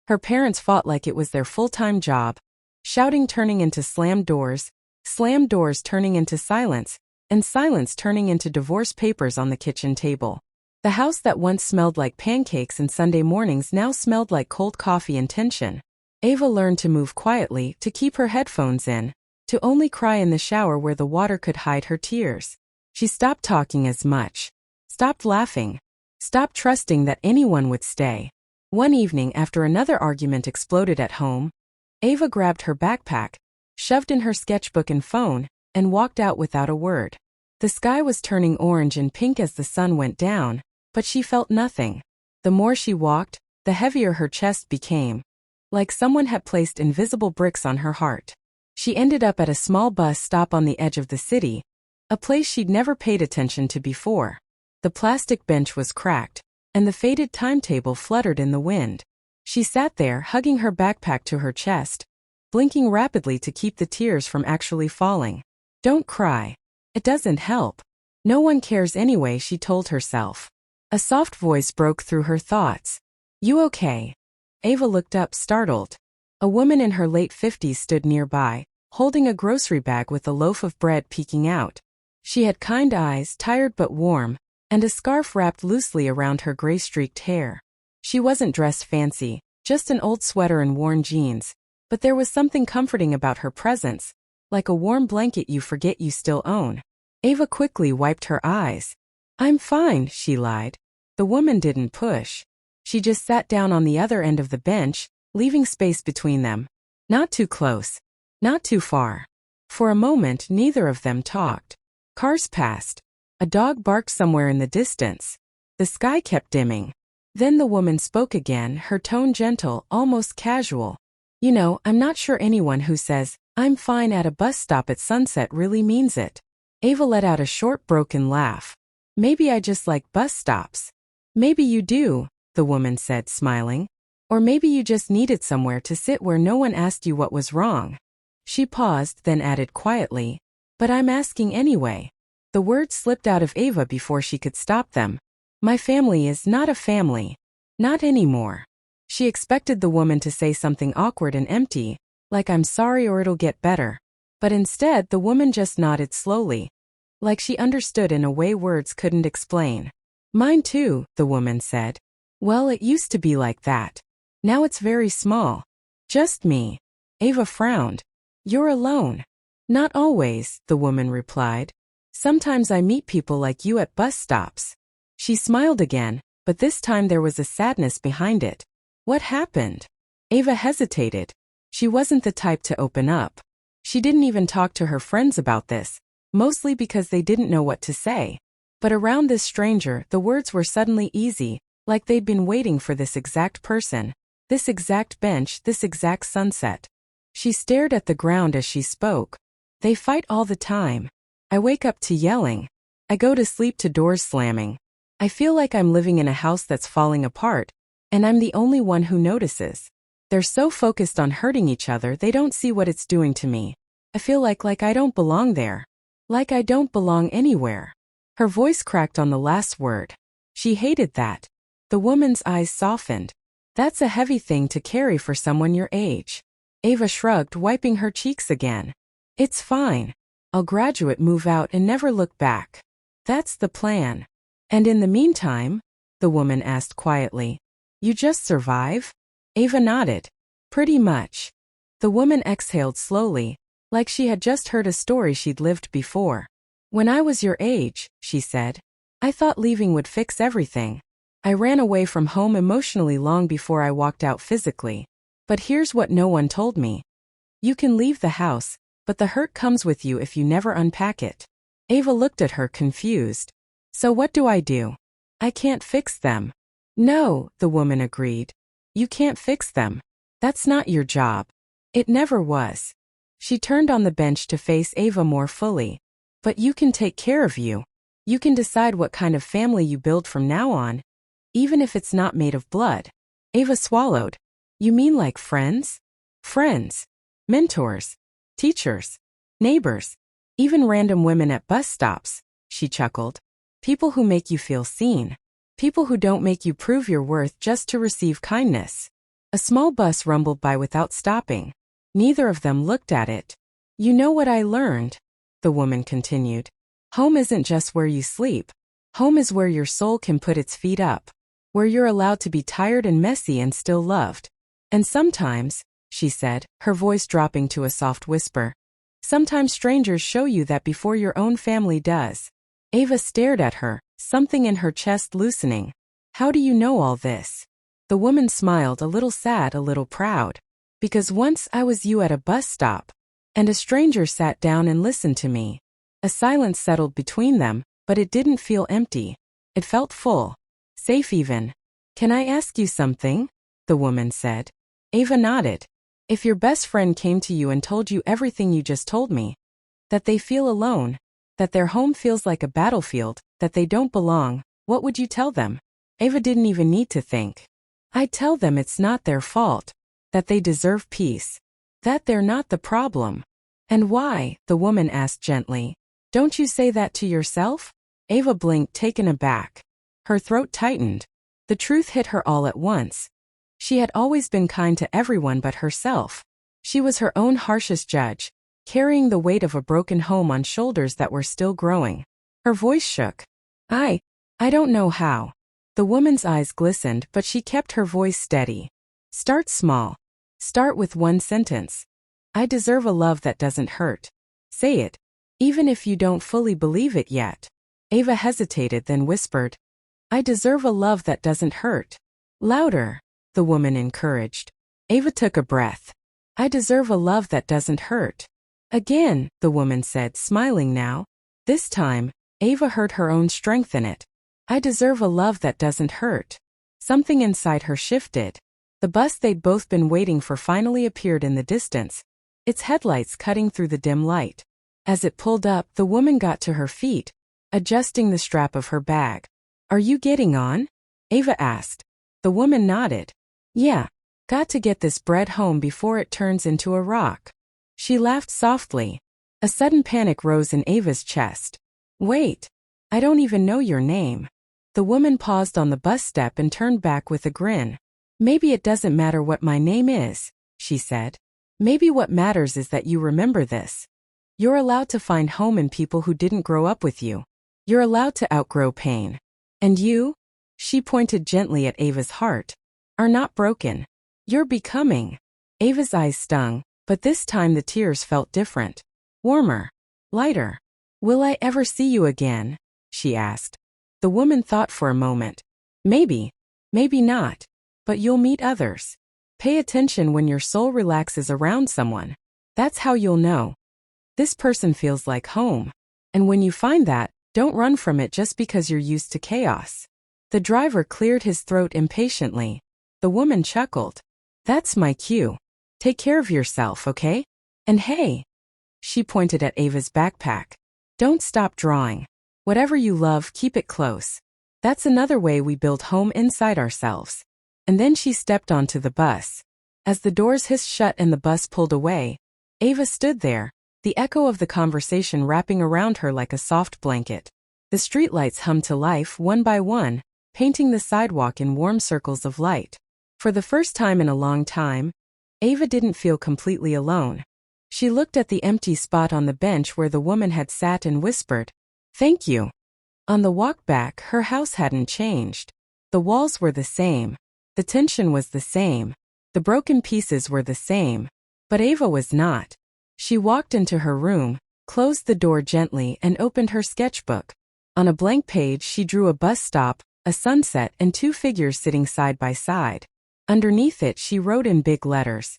Her parents fought like it was their full-time job, shouting turning into slammed doors turning into silence, and silence turning into divorce papers on the kitchen table. The house that once smelled like pancakes and Sunday mornings now smelled like cold coffee and tension. Ava learned to move quietly, to keep her headphones in, to only cry in the shower where the water could hide her tears. She stopped talking as much, stopped laughing, stopped trusting that anyone would stay. One evening after another argument exploded at home, Ava grabbed her backpack, shoved in her sketchbook and phone, and walked out without a word. The sky was turning orange and pink as the sun went down, but she felt nothing. The more she walked, the heavier her chest became, like someone had placed invisible bricks on her heart. She ended up at a small bus stop on the edge of the city, a place she'd never paid attention to before. The plastic bench was cracked, and the faded timetable fluttered in the wind. She sat there, hugging her backpack to her chest, blinking rapidly to keep the tears from actually falling. Don't cry. It doesn't help. No one cares anyway, she told herself. A soft voice broke through her thoughts. You okay? Ava looked up, startled. A woman in her late 50s stood nearby, holding a grocery bag with a loaf of bread peeking out. She had kind eyes, tired but warm, and a scarf wrapped loosely around her gray-streaked hair. She wasn't dressed fancy, just an old sweater and worn jeans, but there was something comforting about her presence, like a warm blanket you forget you still own. Ava quickly wiped her eyes. I'm fine, she lied. The woman didn't push. She just sat down on the other end of the bench, leaving space between them. Not too close, not too far. For a moment, neither of them talked. Cars passed. A dog barked somewhere in the distance. The sky kept dimming. Then the woman spoke again, her tone gentle, almost casual. You know, I'm not sure anyone who says, I'm fine at a bus stop at sunset really means it. Ava let out a short, broken laugh. Maybe I just like bus stops. Maybe you do, the woman said, smiling. Or maybe you just needed somewhere to sit where no one asked you what was wrong. She paused, then added quietly, but I'm asking anyway. The words slipped out of Ava before she could stop them. My family is not a family. Not anymore. She expected the woman to say something awkward and empty, like I'm sorry or it'll get better. But instead the woman just nodded slowly, like she understood in a way words couldn't explain. Mine too, the woman said. Well, it used to be like that. Now it's very small. Just me. Ava frowned. You're alone. Not always, the woman replied. Sometimes I meet people like you at bus stops. She smiled again, but this time there was a sadness behind it. What happened? Ava hesitated. She wasn't the type to open up. She didn't even talk to her friends about this, mostly because they didn't know what to say. But around this stranger, the words were suddenly easy, like they'd been waiting for this exact person, this exact bench, this exact sunset. She stared at the ground as she spoke. They fight all the time. I wake up to yelling. I go to sleep to doors slamming. I feel like I'm living in a house that's falling apart, and I'm the only one who notices. They're so focused on hurting each other they don't see what it's doing to me. I feel like I don't belong there. Like I don't belong anywhere. Her voice cracked on the last word. She hated that. The woman's eyes softened. That's a heavy thing to carry for someone your age. Ava shrugged, wiping her cheeks again. It's fine. I'll graduate, move out, and never look back. That's the plan. And in the meantime? The woman asked quietly. You just survive? Ava nodded. Pretty much. The woman exhaled slowly, like she had just heard a story she'd lived before. When I was your age, she said, I thought leaving would fix everything. I ran away from home emotionally long before I walked out physically. But here's what no one told me. You can leave the house, but the hurt comes with you if you never unpack it. Ava looked at her, confused. So what do? I can't fix them. No, the woman agreed. You can't fix them. That's not your job. It never was. She turned on the bench to face Ava more fully. But you can take care of you. You can decide what kind of family you build from now on, even if it's not made of blood. Ava swallowed. You mean like friends? Friends. Mentors. Teachers. Neighbors. Even random women at bus stops, she chuckled. People who make you feel seen. People who don't make you prove your worth just to receive kindness. A small bus rumbled by without stopping. Neither of them looked at it. You know what I learned? The woman continued. Home isn't just where you sleep. Home is where your soul can put its feet up. Where you're allowed to be tired and messy and still loved. And sometimes, she said, her voice dropping to a soft whisper, sometimes strangers show you that before your own family does. Ava stared at her, something in her chest loosening. How do you know all this? The woman smiled, a little sad, a little proud. Because once I was you at a bus stop. And a stranger sat down and listened to me. A silence settled between them, but it didn't feel empty. It felt full. Safe even. Can I ask you something? The woman said. Ava nodded. If your best friend came to you and told you everything you just told me, that they feel alone, that their home feels like a battlefield, that they don't belong, what would you tell them? Ava didn't even need to think. I'd tell them it's not their fault, that they deserve peace, that they're not the problem. And why? The woman asked gently. Don't you say that to yourself? Ava blinked, taken aback. Her throat tightened. The truth hit her all at once. She had always been kind to everyone but herself. She was her own harshest judge, carrying the weight of a broken home on shoulders that were still growing. Her voice shook. I don't know how. The woman's eyes glistened, but she kept her voice steady. Start small. Start with one sentence. I deserve a love that doesn't hurt. Say it, even if you don't fully believe it yet. Ava hesitated, then whispered, I deserve a love that doesn't hurt. Louder, the woman encouraged. Ava took a breath. I deserve a love that doesn't hurt. Again, the woman said, smiling now. This time, Ava heard her own strength in it. I deserve a love that doesn't hurt. Something inside her shifted. The bus they'd both been waiting for finally appeared in the distance, its headlights cutting through the dim light. As it pulled up, the woman got to her feet, adjusting the strap of her bag. Are you getting on? Ava asked. The woman nodded. Yeah, got to get this bread home before it turns into a rock. She laughed softly. A sudden panic rose in Ava's chest. Wait, I don't even know your name. The woman paused on the bus step and turned back with a grin. Maybe it doesn't matter what my name is, she said. Maybe what matters is that you remember this. You're allowed to find home in people who didn't grow up with you. You're allowed to outgrow pain. And you, she pointed gently at Ava's heart, are not broken. You're becoming. Ava's eyes stung, but this time the tears felt different. Warmer. Lighter. Will I ever see you again? She asked. The woman thought for a moment. Maybe. Maybe not. But you'll meet others. Pay attention when your soul relaxes around someone. That's how you'll know. This person feels like home. And when you find that, don't run from it just because you're used to chaos. The driver cleared his throat impatiently. The woman chuckled. That's my cue. Take care of yourself, okay? And hey, she pointed at Ava's backpack. Don't stop drawing. Whatever you love, keep it close. That's another way we build home inside ourselves. And then she stepped onto the bus. As the doors hissed shut and the bus pulled away, Ava stood there, the echo of the conversation wrapping around her like a soft blanket. The streetlights hummed to life one by one, painting the sidewalk in warm circles of light. For the first time in a long time, Ava didn't feel completely alone. She looked at the empty spot on the bench where the woman had sat and whispered, "Thank you." On the walk back, her house hadn't changed. The walls were the same. The tension was the same. The broken pieces were the same. But Ava was not. She walked into her room, closed the door gently, and opened her sketchbook. On a blank page, she drew a bus stop, a sunset, and two figures sitting side by side. Underneath it, she wrote in big letters,